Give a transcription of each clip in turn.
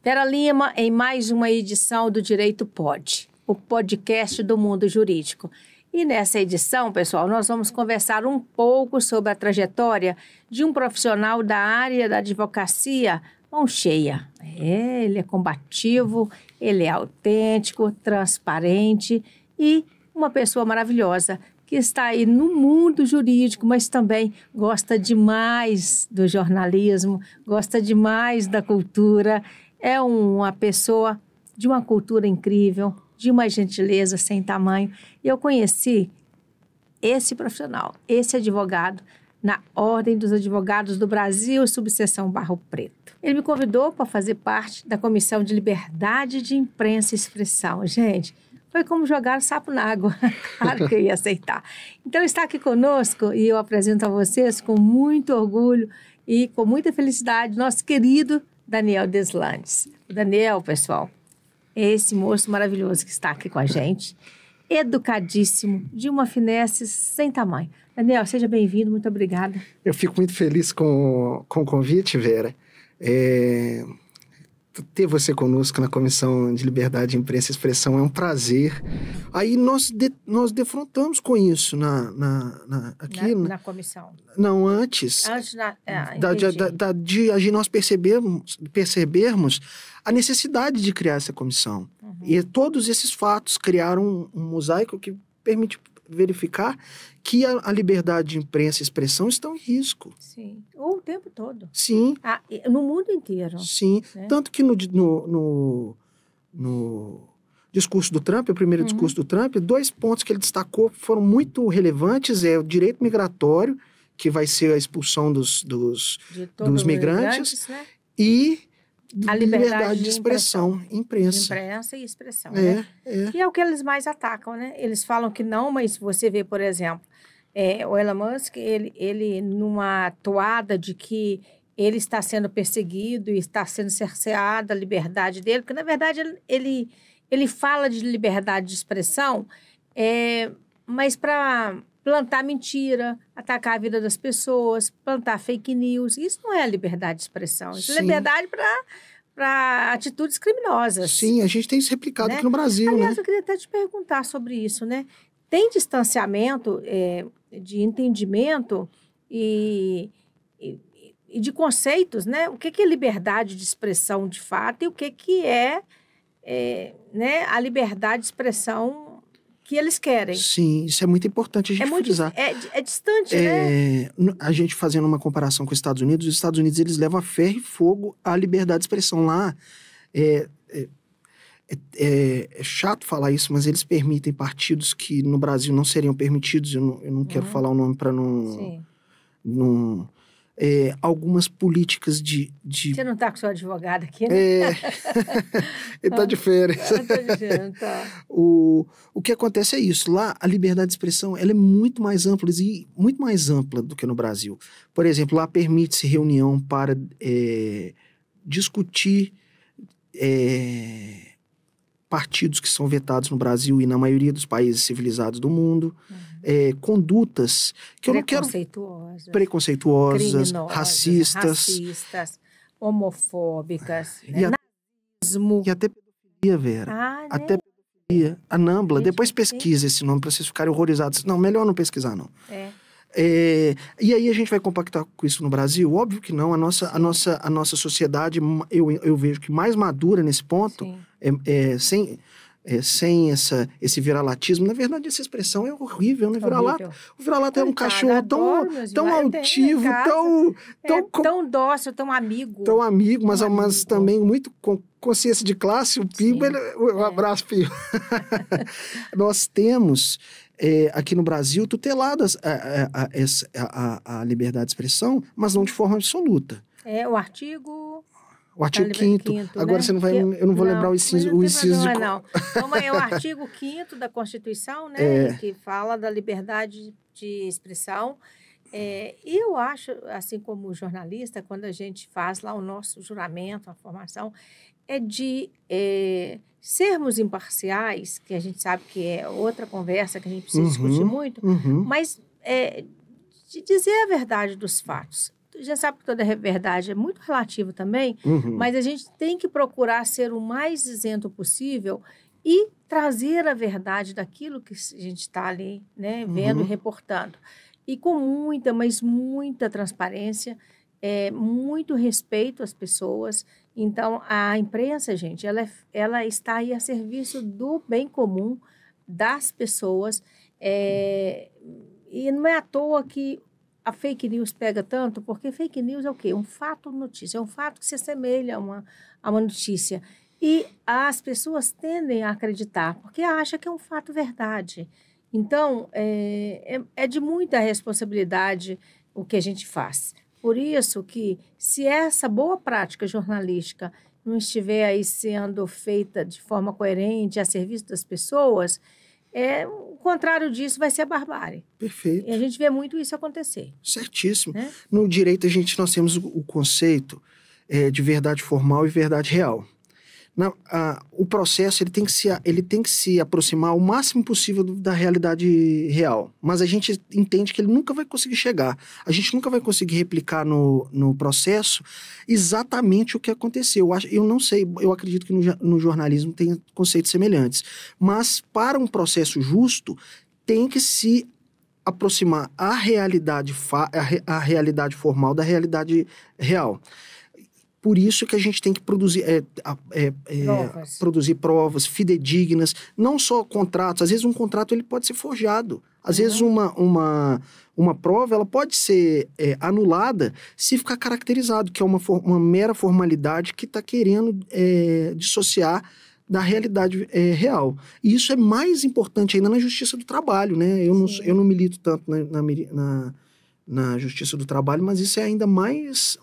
Vera Lima, em mais uma edição do Direito Pode, o podcast do mundo jurídico. E nessa edição, pessoal, nós vamos conversar um pouco sobre a trajetória de um profissional da área da advocacia mão cheia. Ele é combativo, ele é autêntico, transparente e uma pessoa maravilhosa que está aí no mundo jurídico, mas também gosta demais do jornalismo, gosta demais da cultura. É uma pessoa de uma cultura incrível, de uma gentileza sem tamanho. E eu conheci esse profissional, esse advogado, na Ordem dos Advogados do Brasil, subseção Barro Preto. Ele me convidou para fazer parte da Comissão de Liberdade de Imprensa e Expressão. Gente, foi como jogar sapo na água. Claro que eu ia aceitar. Então, está aqui conosco e eu apresento a vocês com muito orgulho e com muita felicidade nosso querido Daniel Deslandes. O Daniel, pessoal, é esse moço maravilhoso que está aqui com a gente, educadíssimo, de uma finesse sem tamanho. Daniel, seja bem-vindo, muito obrigada. Eu fico muito feliz com o convite, Vera. Ter você conosco na Comissão de Liberdade de Imprensa e Expressão é um prazer. Aí nós defrontamos com isso aqui na comissão. Não, antes de nós percebermos a necessidade de criar essa comissão. Uhum. E todos esses fatos criaram um mosaico que permite verificar que a liberdade de imprensa e expressão estão em risco. Sim, o tempo todo. Sim. No mundo inteiro. Sim, né? Tanto que no discurso do Trump, o primeiro discurso do Trump, 2 pontos que ele destacou foram muito relevantes, é o direito migratório, que vai ser a expulsão dos migrantes, né? E a liberdade de expressão, imprensa. De imprensa e expressão, né? Que é o que eles mais atacam, né? Eles falam que não, mas você vê, por exemplo, o Elon Musk, ele numa toada de que ele está sendo perseguido e está sendo cerceada a liberdade dele, porque, na verdade, ele fala de liberdade de expressão, mas para plantar mentira, atacar a vida das pessoas, plantar fake news. Isso não é a liberdade de expressão. Isso é liberdade para atitudes criminosas. Sim, a gente tem isso replicado, né? Aqui no Brasil, Aliás, né? eu queria até te perguntar sobre isso, né? Tem distanciamento de entendimento e de conceitos, né? O que é liberdade de expressão de fato e o que é né, a liberdade de expressão que eles querem. Sim, isso é muito importante a gente frisar. É distante, né? A gente fazendo uma comparação com os Estados Unidos, eles levam a ferro e fogo a liberdade de expressão lá. É chato falar isso, mas eles permitem partidos que no Brasil não seriam permitidos, eu não quero falar o nome para não algumas políticas de... Você não está com seu advogado aqui, né? Ele está de férias. Tá. O que acontece é isso. Lá, a liberdade de expressão ela é muito mais ampla do que no Brasil. Por exemplo, lá permite-se reunião para discutir partidos que são vetados no Brasil e na maioria dos países civilizados do mundo. Condutas que eu não quero... Preconceituosas, racistas, homofóbicas, nazismo. E até pedofilia, Vera. Até pedofilia. A NAMBLA. Depois pesquisa esse nome para vocês ficarem horrorizados. Não, melhor não pesquisar, não. E aí a gente vai compactar com isso no Brasil? Óbvio que não. A nossa sociedade, eu vejo que mais madura nesse ponto, sem esse viralatismo. Na verdade, essa expressão é horrível, né? O vira-lata é um cachorro tão altivo, tão dócil, tão amigo. Tão amigo, mas também muito com consciência de classe. O Pimba, um abraço, Pimba. Nós temos... aqui no Brasil, tuteladas a liberdade de expressão, mas não de forma absoluta. O artigo... O artigo 5º. Agora, né? Você não vai... Eu não vou lembrar o inciso. Não. Então, é o artigo 5º da Constituição, né? Que fala da liberdade de expressão. E eu acho, assim como jornalista, quando a gente faz lá o nosso juramento, a formação, é de sermos imparciais, que a gente sabe que é outra conversa que a gente precisa discutir muito, mas de dizer a verdade dos fatos. A gente sabe que toda verdade é muito relativo também, mas a gente tem que procurar ser o mais isento possível e trazer a verdade daquilo que a gente está ali, né, vendo e reportando. E com muita, mas muita transparência, muito respeito às pessoas. Então, a imprensa, gente, ela está aí a serviço do bem comum das pessoas. E não é à toa que a fake news pega tanto, porque fake news é o quê? Um fato notícia, é um fato que se assemelha a uma notícia. E as pessoas tendem a acreditar, porque acham que é um fato verdade. Então, é de muita responsabilidade o que a gente faz. Por isso que, se essa boa prática jornalística não estiver aí sendo feita de forma coerente a serviço das pessoas, o contrário disso vai ser a barbárie. Perfeito. E a gente vê muito isso acontecer. Certíssimo. No direito, nós temos o conceito de verdade formal e verdade real. O processo ele tem que se aproximar o máximo possível da realidade real. Mas a gente entende que ele nunca vai conseguir chegar. A gente nunca vai conseguir replicar no processo exatamente o que aconteceu. Eu não sei, eu acredito que no jornalismo tem conceitos semelhantes. Mas para um processo justo, tem que se aproximar a realidade formal da realidade real. Por isso que a gente tem que produzir provas fidedignas, não só contratos. Às vezes um contrato ele pode ser forjado. Às vezes uma prova ela pode ser anulada se ficar caracterizado, que é uma mera formalidade que está querendo dissociar da realidade real. E isso é mais importante ainda na justiça do trabalho, né? Eu não milito tanto na Justiça do Trabalho, mas isso é ainda mais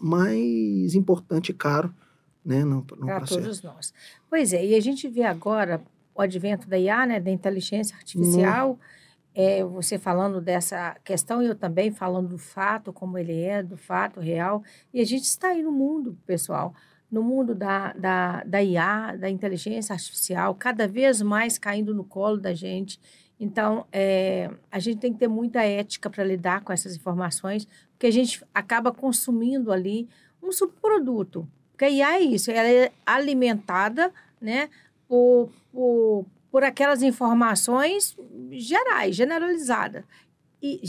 importante e caro, né, no para todos nós. Pois é, e a gente vê agora o advento da IA, né, da inteligência artificial, você falando dessa questão e eu também falando do fato, como ele do fato real, e a gente está aí no mundo, pessoal, no mundo da IA, da inteligência artificial, cada vez mais caindo no colo da gente. Então, a gente tem que ter muita ética para lidar com essas informações, porque a gente acaba consumindo ali um subproduto. Porque a IA é isso, ela é alimentada, né, por aquelas informações gerais, generalizadas. E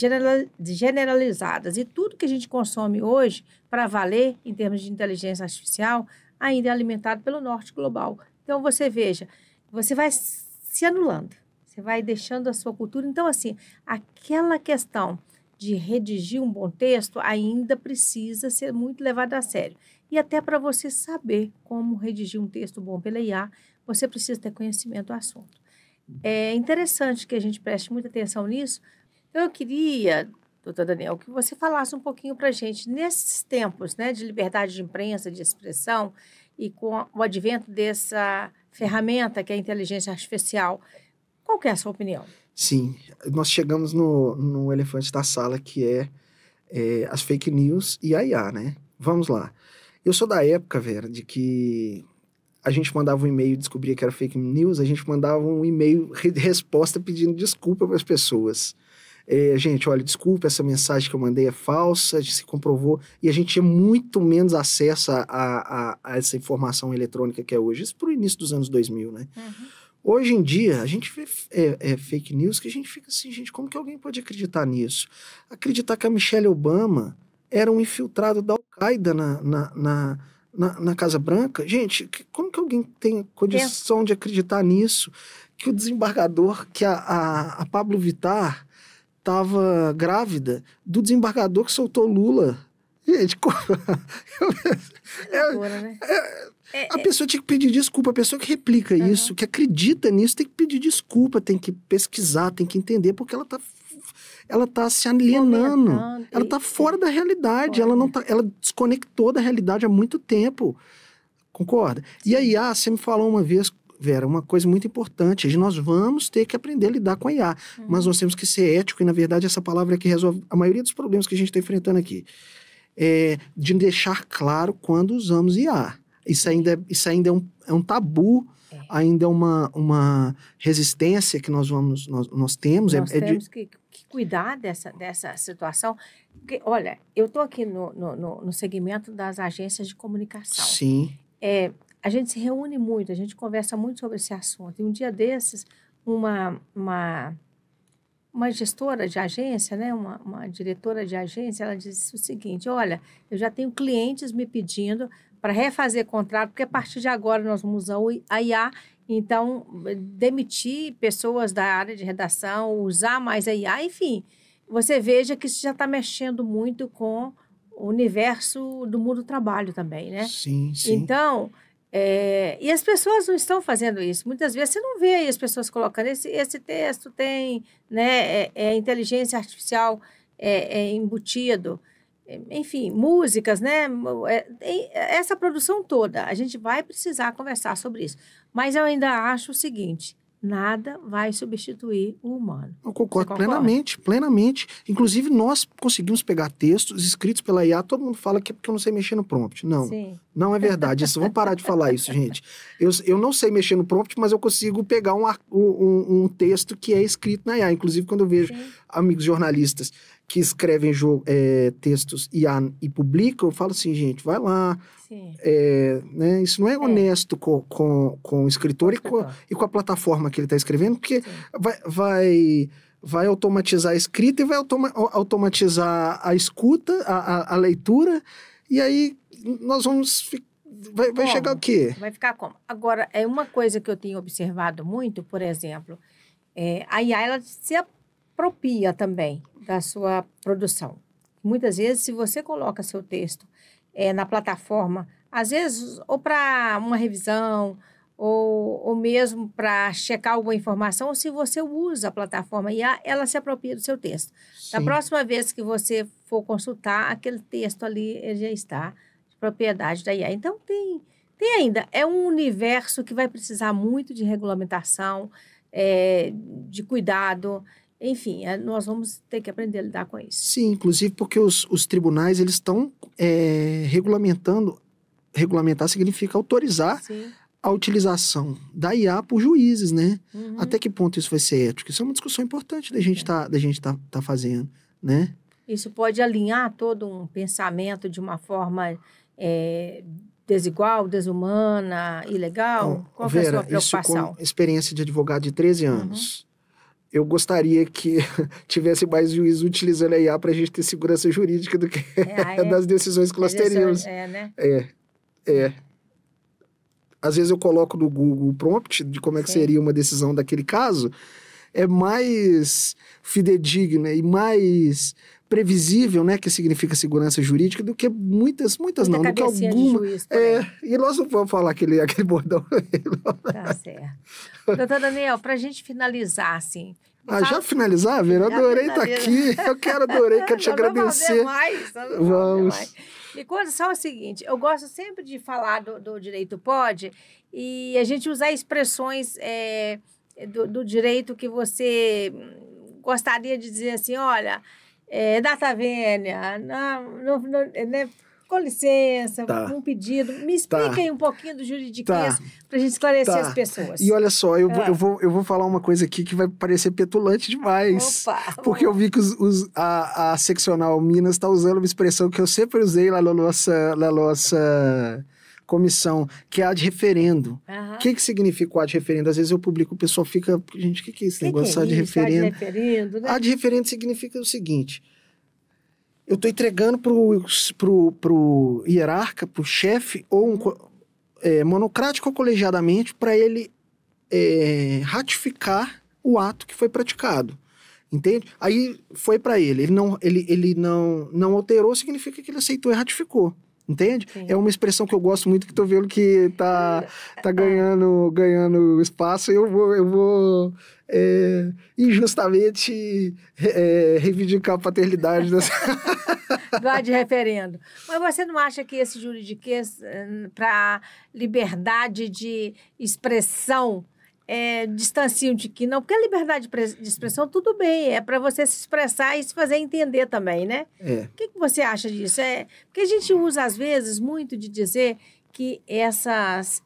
tudo que a gente consome hoje, para valer, em termos de inteligência artificial, ainda é alimentado pelo norte global. Então, você veja, você vai se anulando. Você vai deixando a sua cultura. Então, assim, aquela questão de redigir um bom texto ainda precisa ser muito levada a sério. E até para você saber como redigir um texto bom pela IA, você precisa ter conhecimento do assunto. É interessante que a gente preste muita atenção nisso. Então, eu queria, doutor Daniel, que você falasse um pouquinho para a gente, nesses tempos, né, de liberdade de imprensa, de expressão, e com o advento dessa ferramenta que é a inteligência artificial. Qual que é a sua opinião? Sim, nós chegamos no elefante da sala, que é as fake news e a IA, né? Vamos lá. Eu sou da época, Vera, de que a gente mandava um e-mail e descobria que era fake news, a gente mandava um e-mail de resposta pedindo desculpa para as pessoas. Gente, olha, desculpa, essa mensagem que eu mandei é falsa, se comprovou, e a gente tinha muito menos acesso a essa informação eletrônica que é hoje. Isso para o início dos anos 2000, né? Hoje em dia, a gente vê fake news que a gente fica assim, gente, como que alguém pode acreditar nisso? Acreditar que a Michelle Obama era um infiltrado da Al-Qaeda na Casa Branca? Gente, como que alguém tem condição de acreditar nisso? Que o desembargador, que a Pablo Vittar estava grávida do desembargador que soltou Lula. Gente, a pessoa tinha que pedir desculpa, a pessoa que replica isso, que acredita nisso, tem que pedir desculpa, tem que pesquisar, tem que entender, porque ela tá se alienando, ela tá fora da realidade, ela desconectou da realidade há muito tempo, concorda? Sim. E a IA, você me falou uma vez, Vera, uma coisa muito importante, nós vamos ter que aprender a lidar com a IA, mas nós temos que ser ético, e na verdade essa palavra é que resolve a maioria dos problemas que a gente está enfrentando aqui. De deixar claro quando usamos IA. Isso ainda é um tabu, ainda é uma resistência que nós temos. Nós temos que cuidar dessa situação. Porque, olha, eu estou aqui no segmento das agências de comunicação. Sim. A gente se reúne muito, a gente conversa muito sobre esse assunto. E um dia desses, uma gestora de agência, né, uma diretora de agência, ela disse o seguinte: olha, eu já tenho clientes me pedindo para refazer contrato, porque a partir de agora nós vamos usar a IA, então demitir pessoas da área de redação, usar mais a IA, enfim. Você veja que isso já está mexendo muito com o universo do mundo do trabalho também, né? Sim, sim. Então, e as pessoas não estão fazendo isso. Muitas vezes você não vê aí as pessoas colocando esse texto tem, né, inteligência artificial embutido. Enfim, músicas, né? Essa produção toda, a gente vai precisar conversar sobre isso. Mas eu ainda acho o seguinte: nada vai substituir o humano. Eu concordo plenamente. Inclusive, nós conseguimos pegar textos escritos pela IA, todo mundo fala que é porque eu não sei mexer no prompt. Não, Sim. Não é verdade. Vamos parar de falar isso, gente. Eu não sei mexer no prompt, mas eu consigo pegar um texto que é escrito na IA. Inclusive, quando eu vejo amigos jornalistas que escrevem textos e publicam, eu falo assim, gente, vai lá. Né? Isso não é honesto com o escritor e com a plataforma que ele está escrevendo, porque vai automatizar a escrita e vai automatizar a escuta, a leitura, e aí nós vamos... Vai chegar o quê? Vai ficar como? Agora, uma coisa que eu tenho observado muito, por exemplo, a IA, ela se apropria também da sua produção. Muitas vezes, se você coloca seu texto na plataforma, às vezes, ou para uma revisão, ou mesmo para checar alguma informação, ou se você usa a plataforma IA, ela se apropria do seu texto. Sim. Da próxima vez que você for consultar, aquele texto ali, ele já está de propriedade da IA. Então, tem ainda. É um universo que vai precisar muito de regulamentação, de cuidado. Enfim, nós vamos ter que aprender a lidar com isso. Sim, inclusive porque os tribunais, eles estão regulamentando. Regulamentar significa autorizar a utilização da IA por juízes, né? Uhum. Até que ponto isso vai ser ético? Isso é uma discussão importante da gente tá fazendo, né? Isso pode alinhar todo um pensamento de uma forma desigual, desumana, ilegal? Qual é a sua preocupação? Isso com experiência de advogado de 13 anos. Uhum. Eu gostaria que tivesse mais juízes utilizando a IA para a gente ter segurança jurídica do que das decisões que nós teríamos. Né? Às vezes eu coloco no Google o prompt de como é que seria uma decisão daquele caso. É mais fidedigna e mais previsível, né, que significa segurança jurídica, do que muitas não, do que alguma. E nós não vamos falar aquele bordão. Tá certo. Doutor Daniel, para a gente finalizar, assim... já finalizar, Vera? Adorei estar aqui. Quero te agradecer. Vamos. Me conta só o seguinte, eu gosto sempre de falar do direito pode e a gente usar expressões do direito que você gostaria de dizer assim, olha, data vênia, né? Com licença, um pedido. Me explica aí um pouquinho do juridiquês para a gente esclarecer as pessoas. E olha só, eu vou falar uma coisa aqui que vai parecer petulante demais. Opa! Porque eu vi que a seccional Minas está usando uma expressão que eu sempre usei lá na nossa comissão, que é ad referendo. O que significa o ad referendo? Às vezes eu publico, o pessoal fica... Gente, o que é esse negócio ad referendo? Ad referendo, né? Ad referendo significa o seguinte... Eu estou entregando pro hierarca, pro chefe, ou monocrático ou colegiadamente, para ele ratificar o ato que foi praticado. Entende? Aí foi para ele. Ele não alterou, significa que ele aceitou e ratificou. Entende? Sim. É uma expressão que eu gosto muito, que estou vendo que tá ganhando espaço, e eu vou injustamente reivindicar a paternidade dessa... do ad referendo. Mas você não acha que esse juridiquês para liberdade de expressão distancia um tiquinho? Não, porque a liberdade de expressão, tudo bem, é para você se expressar e se fazer entender também, né? O que você acha disso? Porque a gente usa, às vezes, muito de dizer que essas...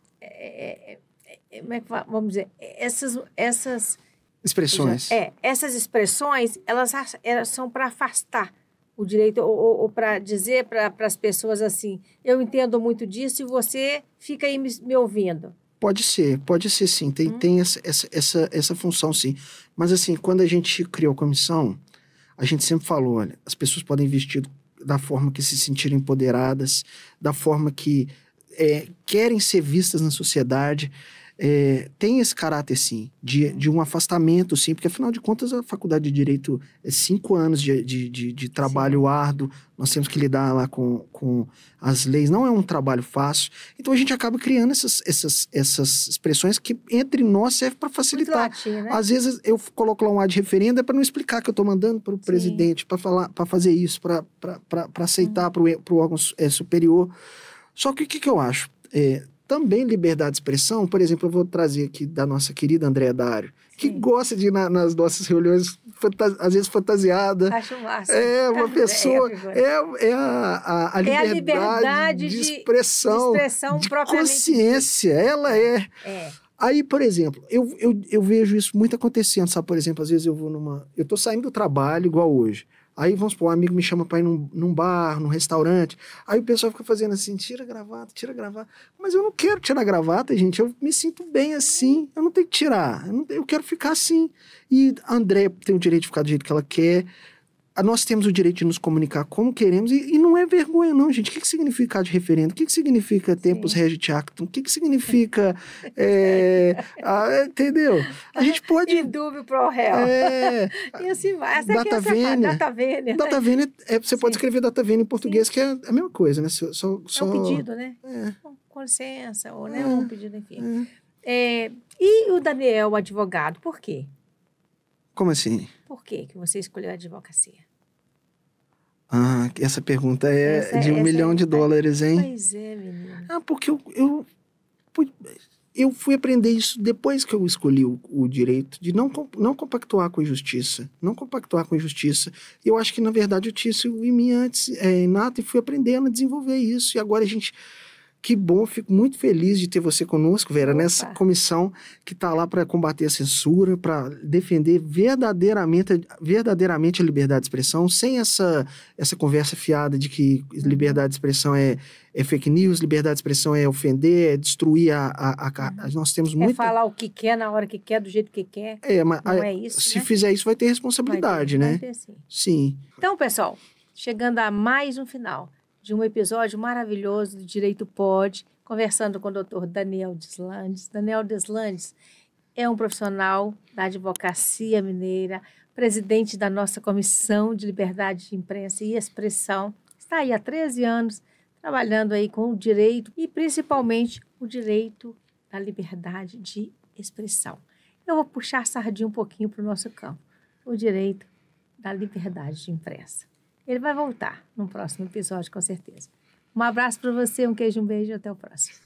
como é que vamos dizer? Essas expressões. Essas expressões, elas são para afastar o direito, ou para dizer para as pessoas assim, eu entendo muito disso e você fica aí me ouvindo. Pode ser sim, tem essa função sim. Mas assim, quando a gente criou a comissão, a gente sempre falou, olha, as pessoas podem vestir da forma que se sentirem empoderadas, da forma que querem ser vistas na sociedade. Tem esse caráter, sim, de um afastamento, sim, porque, afinal de contas, a Faculdade de Direito é 5 anos de trabalho árduo, nós temos que lidar lá com as leis, não é um trabalho fácil, então a gente acaba criando essas expressões que, entre nós, serve para facilitar. Latim, né? Às vezes, eu coloco lá um ad referendo, para não explicar que eu estou mandando para o presidente, para fazer isso, para aceitar para o órgão superior. Só que o que eu acho? Também liberdade de expressão, por exemplo, eu vou trazer aqui da nossa querida Andréa Dário, que gosta de ir nas nossas reuniões, às vezes fantasiada. Acho massa. Uma pessoa... a liberdade de expressão de consciência. Ela é. Aí, por exemplo, eu vejo isso muito acontecendo, sabe? Por exemplo, às vezes eu tô saindo do trabalho, igual hoje. Aí, vamos supor, um amigo me chama para ir num bar, num restaurante. Aí o pessoal fica fazendo assim, tira a gravata. Mas eu não quero tirar a gravata, gente. Eu me sinto bem assim. Eu não tenho que tirar. Eu quero ficar assim. E a Andréa tem o direito de ficar do jeito que ela quer. Nós temos o direito de nos comunicar como queremos. E não é vergonha, não, gente. O que significa de referendo? O que significa tempus regit actum? O que significa... entendeu? A gente pode... Indúbio pro réu. E assim vai. Data vênia. Data vênia, você pode escrever data vênia em português, que é a mesma coisa, né? Só... É um pedido, né? Com licença, ou né? Um pedido, enfim. E o Daniel, o advogado, por quê? Como assim? Por que você escolheu a advocacia? Essa pergunta é de $1 milhão, hein? Pois é, menina. Porque eu fui aprender isso depois que eu escolhi o direito de não compactuar com a injustiça. Não compactuar com a injustiça. Eu acho que, na verdade, eu tinha isso em mim antes, inato, e fui aprendendo a desenvolver isso. E agora a gente... Que bom, fico muito feliz de ter você conosco, Vera, nessa comissão que está lá para combater a censura, para defender verdadeiramente a liberdade de expressão, sem essa conversa fiada de que liberdade de expressão é fake news, liberdade de expressão é ofender, é destruir nós temos muito... falar o que quer, na hora que quer, do jeito que quer. Mas não é isso, se fizer isso, vai ter responsabilidade, né? Vai ter, sim. Então, pessoal, chegando a mais um final de um episódio maravilhoso do Direito Pode, conversando com o Dr. Daniel Deslandes. Daniel Deslandes é um profissional da advocacia mineira, presidente da nossa Comissão de Liberdade de Imprensa e Expressão. Está aí há 13 anos trabalhando aí com o direito e principalmente o direito da liberdade de expressão. Eu vou puxar a sardinha um pouquinho para o nosso campo, o direito da liberdade de imprensa. Ele vai voltar no próximo episódio, com certeza. Um abraço para você, um queijo, um beijo e até o próximo.